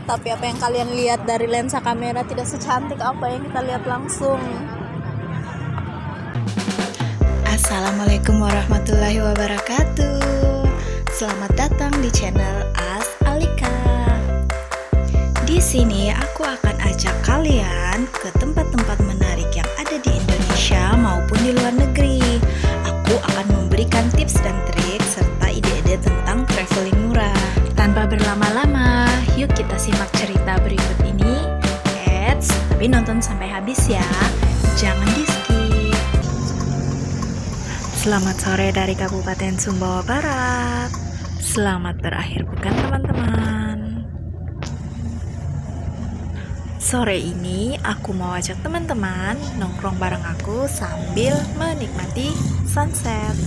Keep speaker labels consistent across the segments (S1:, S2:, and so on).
S1: Tapi apa yang kalian lihat dari lensa kamera tidak secantik apa yang kita lihat langsung.
S2: Assalamualaikum warahmatullahi wabarakatuh. Selamat datang di channel As Alika. Di sini aku akan ajak kalian ke tempat-tempat menarik yang ada di Indonesia maupun di luar negeri. Aku akan memberikan tips dan trik serta ide-ide tentang traveling murah. Tanpa berlama-lama, yuk kita simak cerita berikut ini. Tapi nonton sampai habis ya. Jangan di-skip. Selamat sore dari Kabupaten Sumbawa Barat. Selamat berakhir pekan teman-teman. Sore ini aku mau ajak teman-teman nongkrong bareng aku sambil menikmati sunset.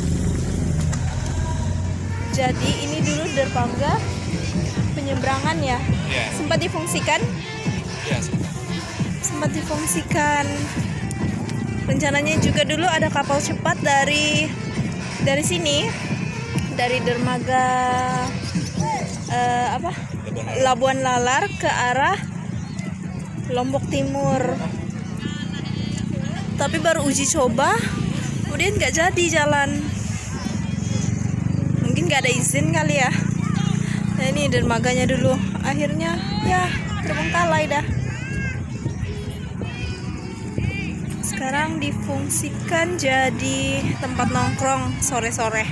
S1: Jadi ini dulu dermaga penyeberangan ya?
S3: Yeah.
S1: Sempat difungsikan?
S3: Ya,
S1: Sempat difungsikan. Rencananya juga dulu ada kapal cepat dari sini, dari dermaga Labuan Lalar ke arah Lombok Timur. Tapi baru uji coba, kemudian nggak jadi jalan. Mungkin nggak ada izin kali ya. Nah ini dermaganya dulu. Akhirnya ya terbengkalai dah. Sekarang difungsikan jadi tempat nongkrong sore-sore.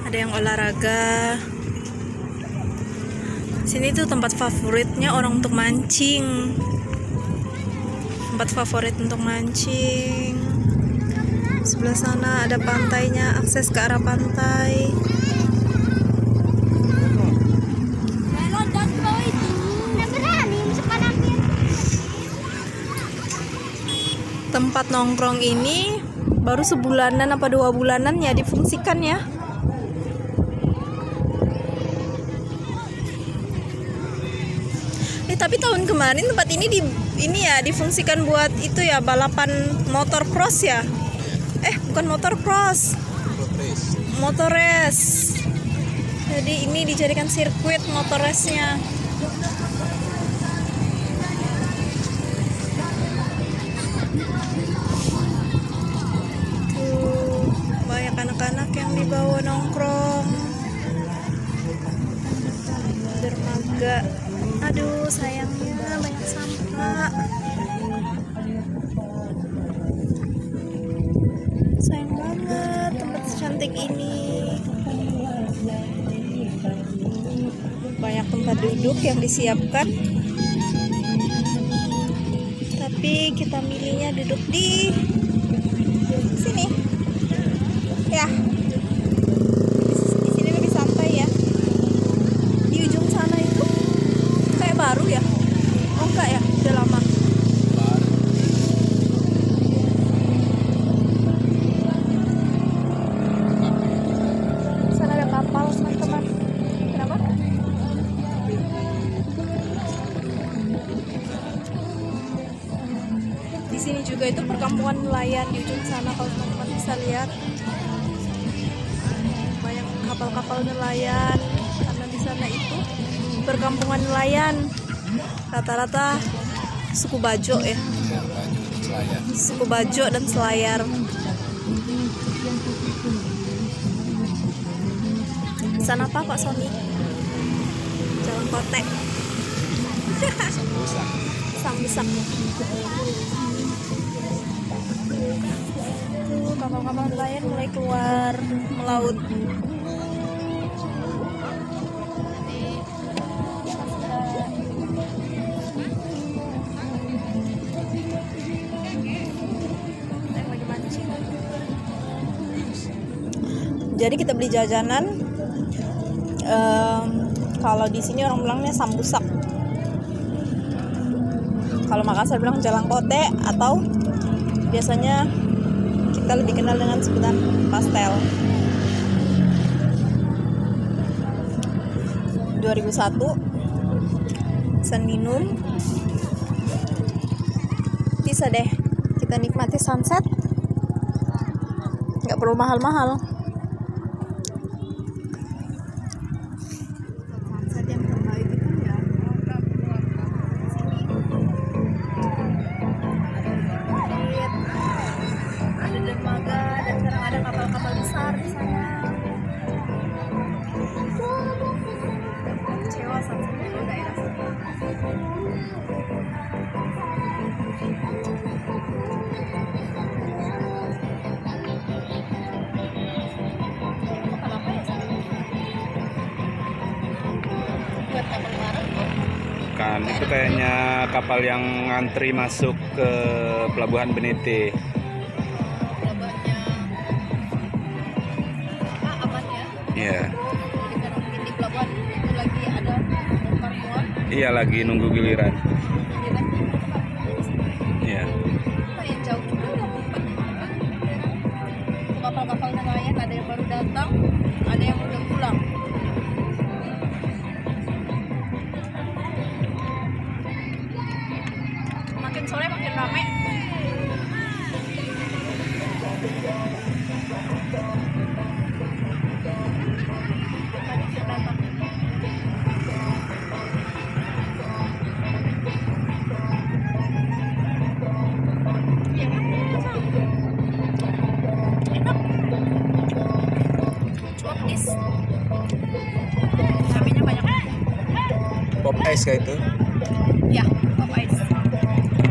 S1: Ada yang olahraga. Sini tuh tempat favoritnya orang untuk mancing. Tempat favorit untuk mancing. Sebelah sana ada pantainya, akses ke arah pantai. Tempat nongkrong ini baru sebulanan apa 2 bulanan ya difungsikan ya. Tapi tahun kemarin tempat ini difungsikan buat itu ya, balapan motor cross ya. Bukan motor cross, motor race. Jadi ini dijadikan sirkuit motor race-nya. Tuh, banyak anak-anak yang dibawa nongkrong. Dermaga. Aduh, sayangnya banyak sampah. Sayang banget tempat secantik ini. Banyak tempat duduk yang disiapkan. Tapi kita milihnya duduk di sini. Ya. Di sini lebih santai ya. Di ujung sana itu kayak baru ya? Oh enggak ya? Udah lama. Sana ada kapal teman-teman. Kenapa? Di sini juga itu perkampungan nelayan di ujung sana, kalau teman-teman bisa lihat. Banyak kapal-kapal nelayan karena di sana itu perkampungan nelayan. Rata-rata suku Bajo ya. Suku Bajo dan Selayar. Sana apa Pak Sony? Jalan Kotek. Sambusak. Tuh kapal-kapal nelayan mulai keluar melaut. Jadi kita beli jajanan. Kalau di sini orang bilangnya sambusak. Kalau Makassar bilang jalangkote, atau biasanya kita lebih kenal dengan sebutan pastel. 2001 pesan minum. Bisa deh kita nikmati sunset, nggak perlu mahal-mahal. Sunset yang terbaik itu ya ada dermaga, dan sekarang ada kapal-kapal besar di sana. Kecewa sunset di daerah sini. Kapal apa ya sih? Buat kapal barang kok.
S3: Kan itu kayaknya kapal yang ngantri masuk ke Pelabuhan Benite.
S1: Pelabuhannya aman ya?
S3: Iya.
S1: Jadi karena mungkin di pelabuhan itu lagi ada bongkar muat.
S3: Iya, lagi nunggu giliran.
S1: Giliran di
S3: Iya.
S1: lumayan jauh juga ya tempatnya. Untuk kapal-kapal nelayan ada yang baru datang, ada yang udah pulang. Makin sore makin rame. Banyak yang datang. Iya kan? Enak. Cuap is. Cabenya banyak.
S3: Pop ice kayak itu.
S1: Ya, pop ice.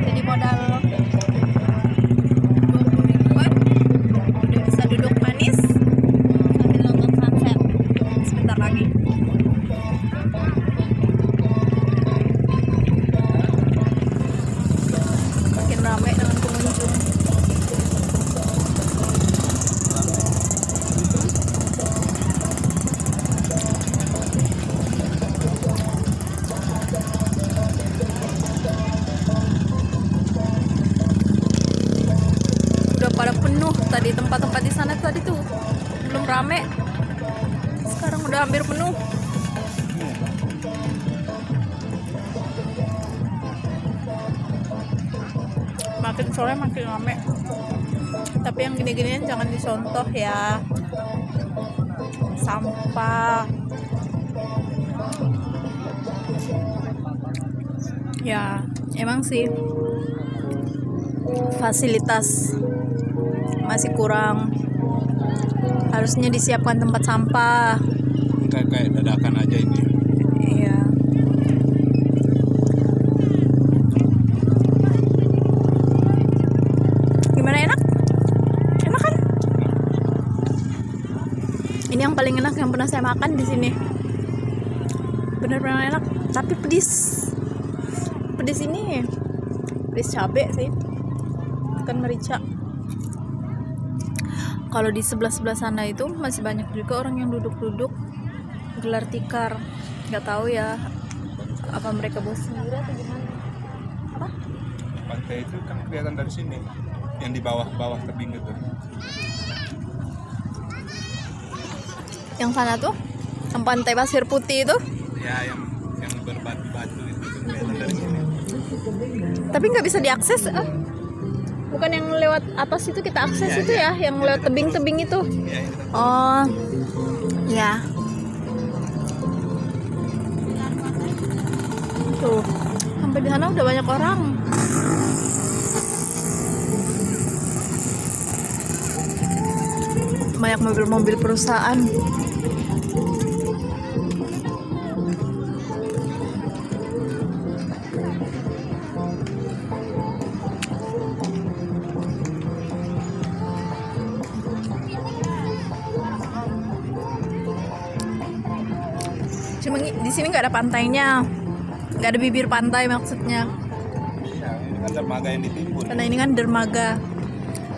S1: Jadi modal 20 ribuan udah bisa duduk manis sambil nonton sunset sebentar lagi. Makin ramai dengan pengunjung. Udah pada penuh tadi tempat-tempat di sana tadi tuh belum rame, sekarang udah hampir penuh. Makin sore makin rame, tapi yang gini-ginian jangan dicontoh ya, sampah ya. Emang sih fasilitas masih kurang, harusnya disiapkan tempat sampah.
S3: Kayak dadakan aja ini.
S1: Iya. Gimana, enak? Enak kan? Ini yang paling enak yang pernah saya makan di sini. Bener-bener enak, tapi pedis. Pedis ini, pedis cabe sih, bukan merica. Kalau di sebelah sana itu masih banyak juga orang yang duduk-duduk gelar tikar. Nggak tahu ya, apa mereka bawa sendiri atau gimana? Apa?
S3: Pantai itu kan kelihatan dari sini, yang di bawah tebing gitu.
S1: Yang sana tuh, yang pantai pasir putih itu.
S3: Ya, yang berbatu-batu itu kelihatan dari sini.
S1: Tapi nggak bisa diakses. Bukan yang lewat atas itu kita akses
S3: Ya,
S1: itu ya, yang lewat tebing-tebing itu.
S3: Ya, itu.
S1: Oh, ya. Tuh, sampai di sana udah banyak orang. Banyak mobil-mobil perusahaan. Cuma di sini nggak ada pantainya, nggak ada bibir pantai maksudnya.
S3: Ya, ini kan dermaga yang ditimbun.
S1: Karena ini kan dermaga,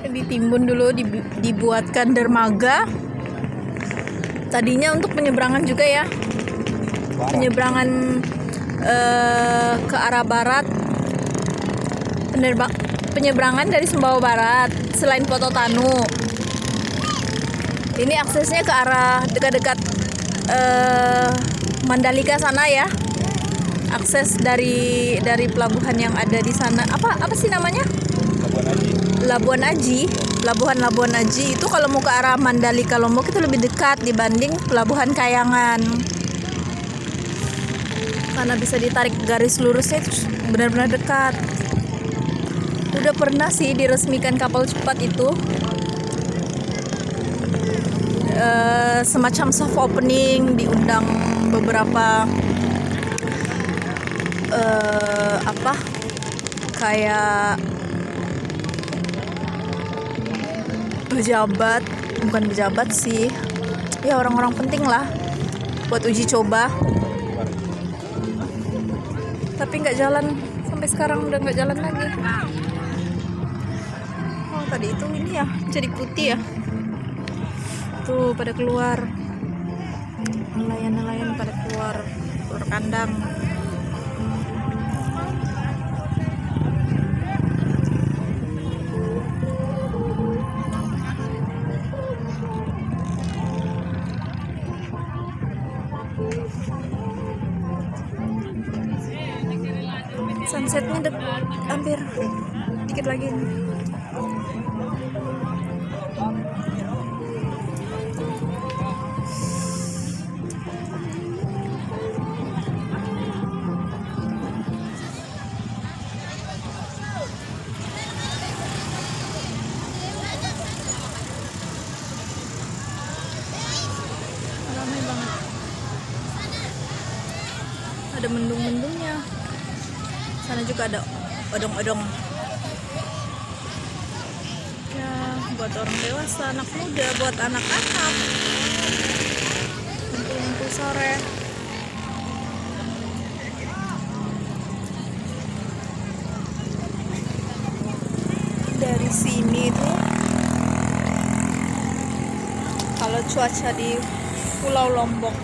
S1: ditimbun dulu, dibuatkan dermaga. Tadinya untuk penyeberangan juga ya, penyeberangan ke arah barat, penyeberangan dari Sumbawa Barat selain Poto Tanu. Ini aksesnya ke arah dekat-dekat Mandalika sana ya. akses dari pelabuhan yang ada di sana. Apa sih namanya?
S3: Labuan Aji.
S1: Labuhan Aji itu kalau mau ke arah Mandalika Lombok itu lebih dekat dibanding pelabuhan Kayangan. Karena bisa ditarik garis lurusnya itu benar-benar dekat. Udah pernah sih diresmikan kapal cepat itu. Semacam soft opening, diundang beberapa kayak bukan pejabat sih ya, orang-orang penting lah buat uji coba, tapi nggak jalan sampai sekarang, udah nggak jalan lagi. Oh tadi itu ini ya jadi putih ya, tuh pada keluar, nelayan pada keluar kandang. Sunsetnya hampir dikit lagi. Ramai banget. Ada mendung-mendungnya. Sana juga ada odong-odong. Ya, buat orang dewasa, anak muda, buat anak-anak. Ngumpul-ngumpul sore. Dari sini tuh, kalau cuaca di Pulau Lombok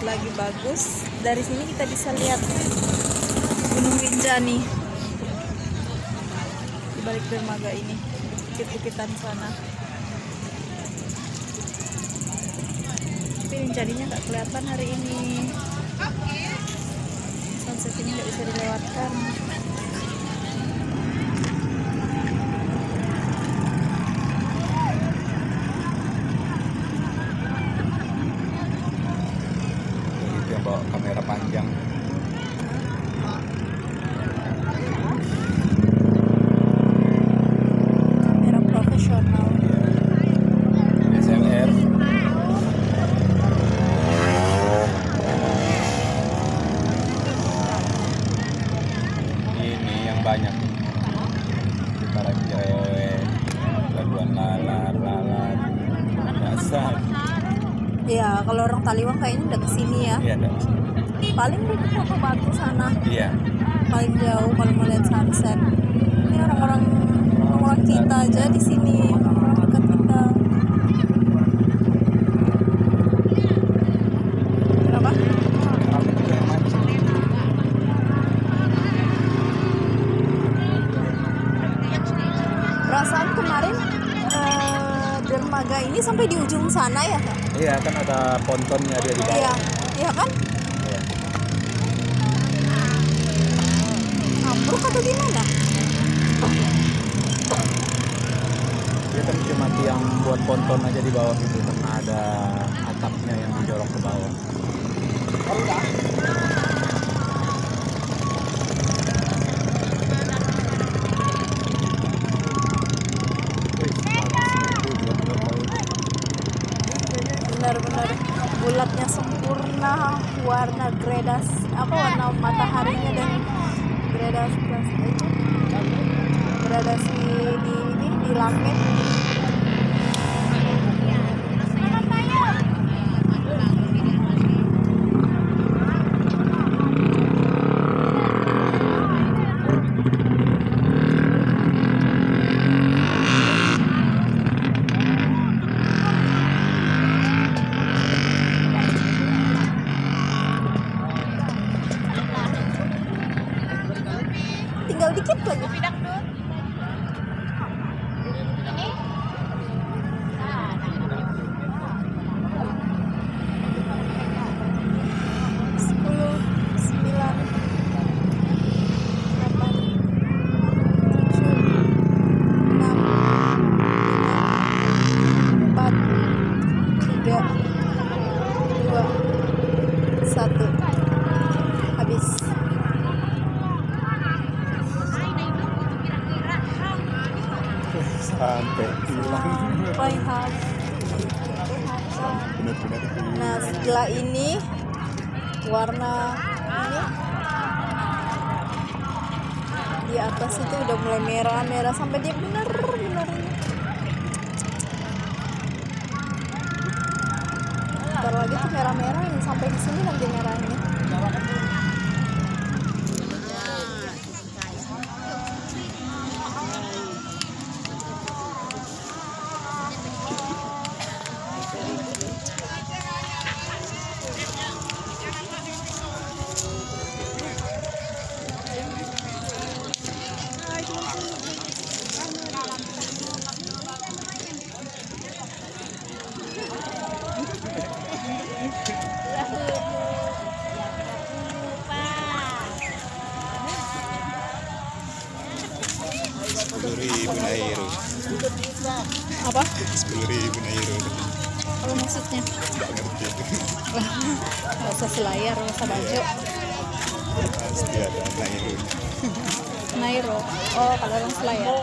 S1: lagi bagus, dari sini kita bisa lihat Gunung Rinjani di balik dermaga ini, bukit-bukitan sana. Tapi Rinjaninya nggak kelihatan hari ini. Sunset ini nggak bisa dilewatkan.
S3: Itu yang bawa kamera panjang. Banyak para cewek, labuan lalat dasar.
S1: Ya, kalau orang Taliwang kayaknya udah kesini ya.
S3: Iya, ada.
S1: Paling di Kota Batu sana.
S3: Iya.
S1: Paling jauh kalau mau lihat sunset. Ini orang-orang kita aja di sini, orang dekat kita. Kenapa? Perasaan kemarin dermaga ini sampai di ujung sana ya?
S3: Iya, kan ada pontonnya dia di bawah.
S1: Iya, iya kan?
S3: Iya.
S1: Ambruk atau gimana?
S3: Dia kan cuma tiang buat ponton aja di bawah itu, karena ada atapnya yang menjorok ke bawah.
S1: Benar-benar bulatnya sempurna, warna warna mataharinya dan gradasi di langit. Tinggal dikit lagi. Sepuluh, 9,
S3: sampai hilang.
S1: Playhouse.
S3: Benar-benar hilang.
S1: Nah, setelah ini warna ini di atas itu udah mulai merah sampai dia benar-benar ntar lagi tuh merah-merah yang sampai di sini nanti merahnya.
S3: Nairo.
S1: Apa?
S3: 10.000 Nairo.
S1: Apa maksudnya?
S3: Nggak ngerti itu.
S1: Nggak usah selayar, nggak usah baju.
S3: Pasti ada Nairo.
S1: Nairo. Oh, kalau orang selayar.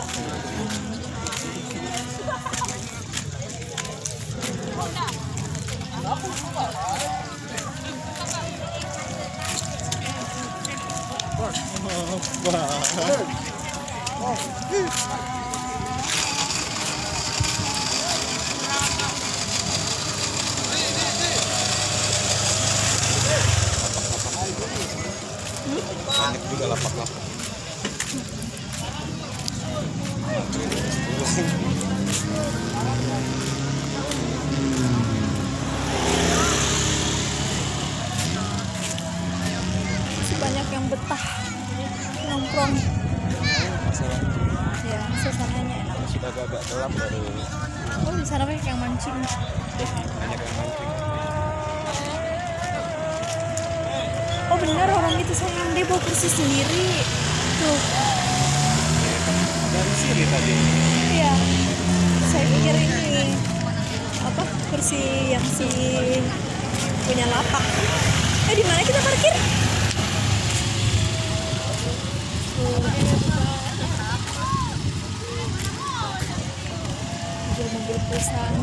S3: Banyak juga lapak-lapak.
S1: Masih banyak yang betah nongkrong.
S3: Masalah
S1: Ya, suasananya enak.
S3: sudah agak gelap baru
S1: Oh, di sana banyak yang mancing.
S3: banyak yang mancing.
S1: Oh, benar orang itu sayang, dia bawa kursi sendiri. Tuh.
S3: Dari sini tadi.
S1: Iya. Saya pikir ini apa? Kursi yang si punya lapak. Di mana kita parkir? Mobil-mobil perusahaan.